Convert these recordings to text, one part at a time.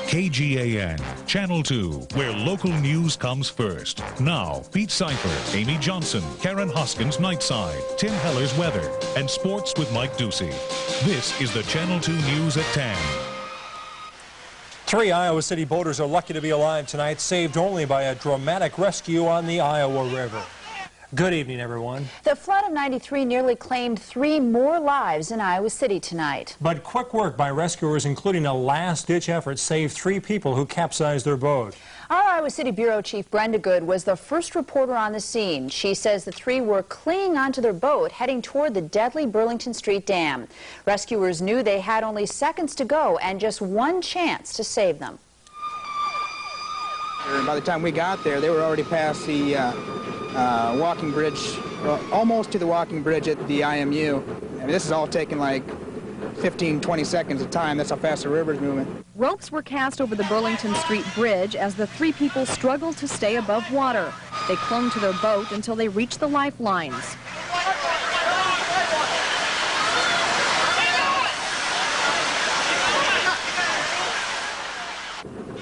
KGAN, Channel 2, where local news comes first. Now, Pete Seifert, Amy Johnson, Karen Hoskins Nightside, Tim Heller's weather, and sports with Mike Ducey. This is the Channel 2 News at 10. 3 Iowa City boaters are lucky to be alive tonight, saved only by a dramatic rescue on the Iowa River. Good evening, everyone. The flood of '93 nearly claimed 3 more lives in Iowa City tonight. But quick work by rescuers, including a last-ditch effort, saved 3 people who capsized their boat. Our Iowa City Bureau Chief Brenda Good was the first reporter on the scene. She says the 3 were clinging onto their boat heading toward the deadly Burlington Street Dam. Rescuers knew they had only seconds to go and just one chance to save them. By the time we got there, they were already past the walking bridge, almost to the walking bridge at the IMU. I mean, this is all taking like 15, 20 seconds of time. That's how fast the river's moving. Ropes were cast over the Burlington Street Bridge as the 3 people struggled to stay above water. They clung to their boat until they reached the lifelines.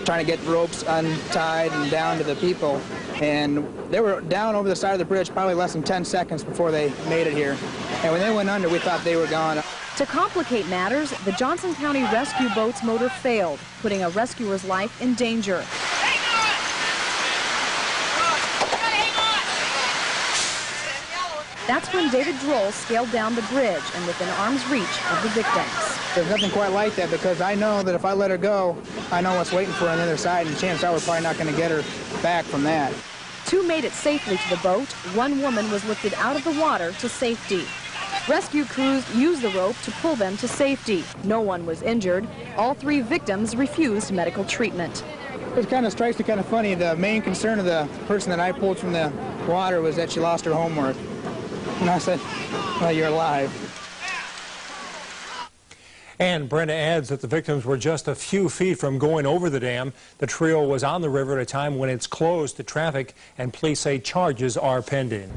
Trying to get the ropes untied and down to the people, and they were down over the side of the bridge probably less than 10 seconds before they made it here. And when they went under, we thought they were gone. To complicate matters, the Johnson County rescue boat's motor failed, putting a rescuer's life in danger. That's when David Droll scaled down the bridge and within arm's reach of the victims. There's nothing quite like that, because I know that if I let her go, I know what's waiting for her on the other side, and chances are we're probably not going to get her back from that. 2 made it safely to the boat. 1 woman was lifted out of the water to safety. Rescue crews used the rope to pull them to safety. No one was injured. All 3 victims refused medical treatment. It kind of strikes me kind of funny. The main concern of the person that I pulled from the water was that she lost her homework. And I said, well, you're alive. And Brenda adds that the victims were just a few feet from going over the dam. The trio was on the river at a time when it's closed to traffic, and police say charges are pending.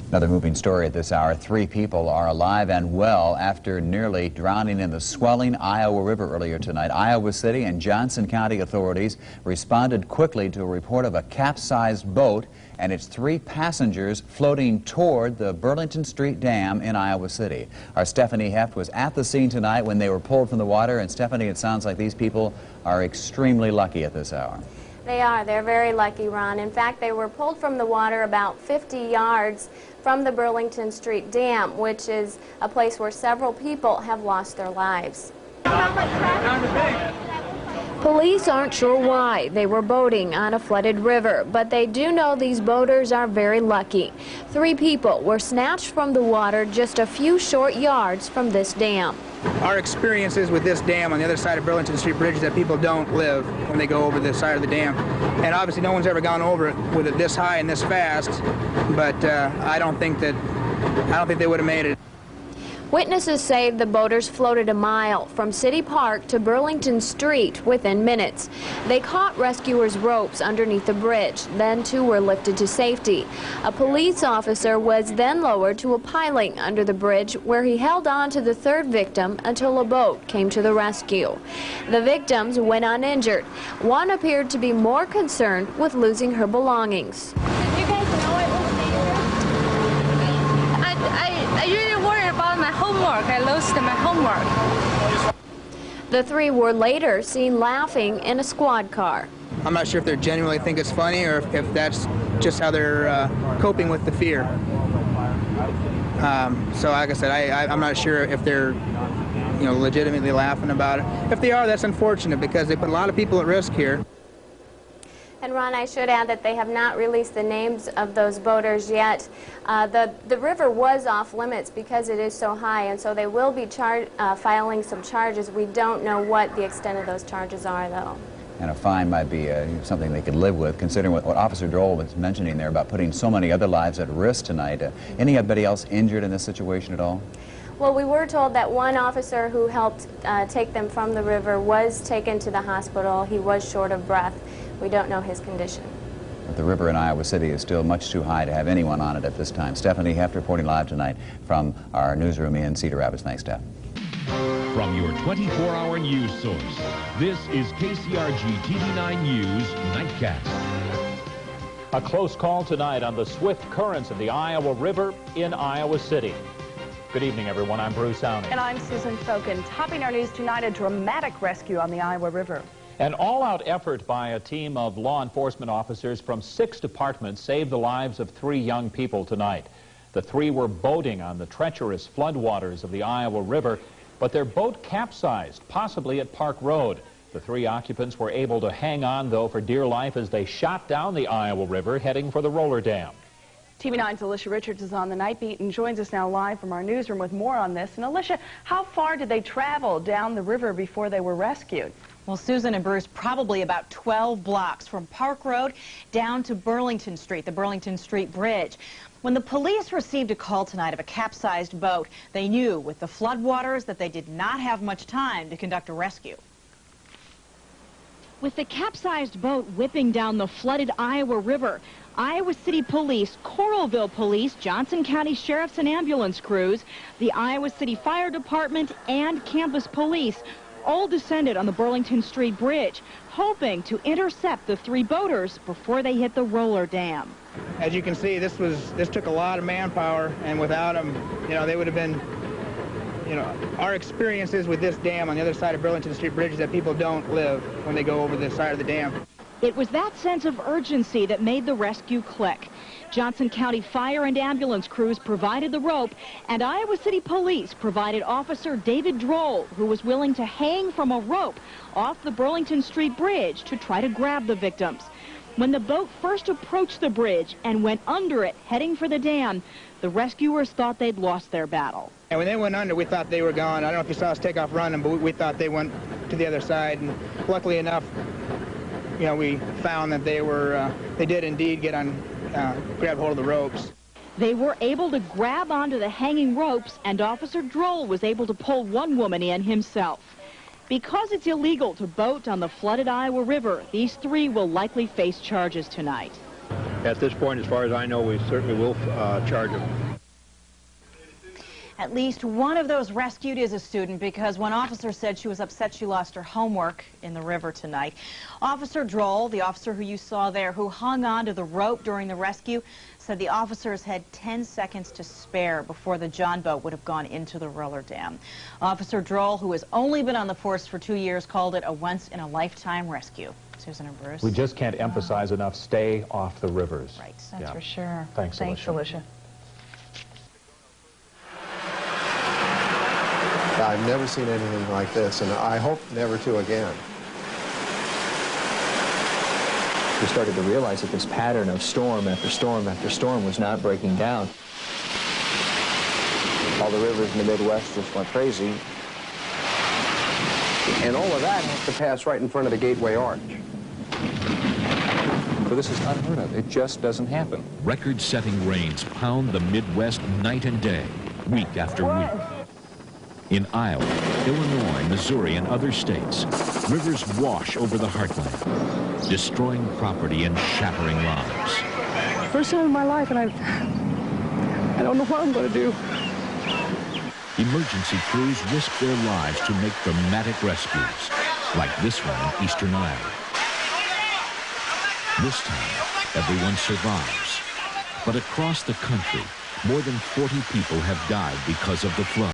Another moving story at this hour. 3 people are alive and well after nearly drowning in the swelling Iowa River earlier tonight. Iowa City and Johnson County authorities responded quickly to a report of a capsized boat and its 3 passengers floating toward the Burlington Street Dam in Iowa City. Our Stephanie Heft was at the scene tonight when they were pulled from the water. And Stephanie, it sounds like these people are extremely lucky at this hour. They are. They're very lucky, Ron. In fact, they were pulled from the water about 50 yards from the Burlington Street Dam, which is a place where several people have lost their lives. Police aren't sure why they were boating on a flooded river, but they do know these boaters are very lucky. 3 people were snatched from the water just a few short yards from this dam. Our experiences with this dam on the other side of Burlington Street Bridge is that people don't live when they go over this side of the dam. And obviously no one's ever gone over it with it this high and this fast, but I don't think they would have made it. Witnesses say the boaters floated a mile from City Park to Burlington Street within minutes. They caught rescuers' ropes underneath the bridge. Then 2 were lifted to safety. A police officer was then lowered to a piling under the bridge, where he held on to the 3rd victim until a boat came to the rescue. The victims went uninjured. One appeared to be more concerned with losing her belongings. You guys know it was I really worried about my homework. I lost my homework. The 3 were later seen laughing in a squad car. I'm not sure if they genuinely think it's funny or if that's just how they're coping with the fear. So like I said, I'm not sure if they're legitimately laughing about it. If they are, that's unfortunate, because they put a lot of people at risk here. And Ron, I should add that they have not released the names of those boaters yet. The river was off limits because it is so high, and so they will be filing some charges. We don't know what the extent of those charges are, though. And a fine might be something they could live with, considering what Officer Droll was mentioning there about putting so many other lives at risk tonight. Anybody else injured in this situation at all? Well, we were told that one officer who helped take them from the river was taken to the hospital. He was short of breath. We don't know his condition. But the river in Iowa City is still much too high to have anyone on it at this time. Stephanie Heft reporting live tonight from our newsroom in Cedar Rapids. Thanks, Steph. From your 24-hour news source, this is KCRG TV9 News Nightcast. A close call tonight on the swift currents of the Iowa River in Iowa City. Good evening, everyone. I'm Bruce Downey. And I'm Susan Fokin. Topping our news tonight, a dramatic rescue on the Iowa River. An all-out effort by a team of law enforcement officers from 6 departments saved the lives of 3 young people tonight. The 3 were boating on the treacherous floodwaters of the Iowa River, but their boat capsized, possibly at Park Road. The 3 occupants were able to hang on, though, for dear life as they shot down the Iowa River, heading for the roller dam. TV9's Alicia Richards is on the Night Beat and joins us now live from our newsroom with more on this. And Alicia, how far did they travel down the river before they were rescued? Well, Susan and Bruce, probably about 12 blocks from Park Road down to Burlington Street, the Burlington Street Bridge. When the police received a call tonight of a capsized boat, they knew with the floodwaters that they did not have much time to conduct a rescue. With the capsized boat whipping down the flooded Iowa River, Iowa City Police, Coralville Police, Johnson County Sheriff's and ambulance crews, the Iowa City Fire Department, and Campus Police all descended on the Burlington Street Bridge, hoping to intercept the 3 boaters before they hit the roller dam. As you can see, this took a lot of manpower, and without them, they would have been, our experiences with this dam on the other side of Burlington Street Bridge is that people don't live when they go over the side of the dam. It was that sense of urgency that made the rescue click. Johnson County Fire and ambulance crews provided the rope, and Iowa City Police provided Officer David Droll, who was willing to hang from a rope off the Burlington Street Bridge to try to grab the victims. When the boat first approached the bridge and went under it, heading for the dam, the rescuers thought they'd lost their battle. And when they went under, we thought they were gone. I don't know if you saw us take off running, but we thought they went to the other side. And luckily enough, we found that they did indeed grab hold of the ropes. They were able to grab onto the hanging ropes, and Officer Droll was able to pull one woman in himself. Because it's illegal to boat on the flooded Iowa River, these 3 will likely face charges tonight. At this point, as far as I know, we certainly will charge them. At least one of those rescued is a student, because one officer said she was upset she lost her homework in the river tonight. Officer Droll, the officer who you saw there, who hung on to the rope during the rescue, said the officers had 10 seconds to spare before the John boat would have gone into the roller dam. Officer Droll, who has only been on the force for 2 years, called it a once-in-a-lifetime rescue. Susan and Bruce. We just can't emphasize enough, stay off the rivers. Right, that's for sure. Thanks, Alicia. I've never seen anything like this, and I hope never to again. We started to realize that this pattern of storm after storm after storm was not breaking down. All the rivers in the Midwest just went crazy. And all of that has to pass right in front of the Gateway Arch. So this is unheard of. It just doesn't happen. Record-setting rains pound the Midwest night and day, week after week. In Iowa, Illinois, Missouri, and other states, rivers wash over the heartland, destroying property and shattering lives. First time in my life, and I don't know what I'm going to do. Emergency crews risk their lives to make dramatic rescues, like this one in eastern Iowa. This time, everyone survives. But across the country, more than 40 people have died because of the flood.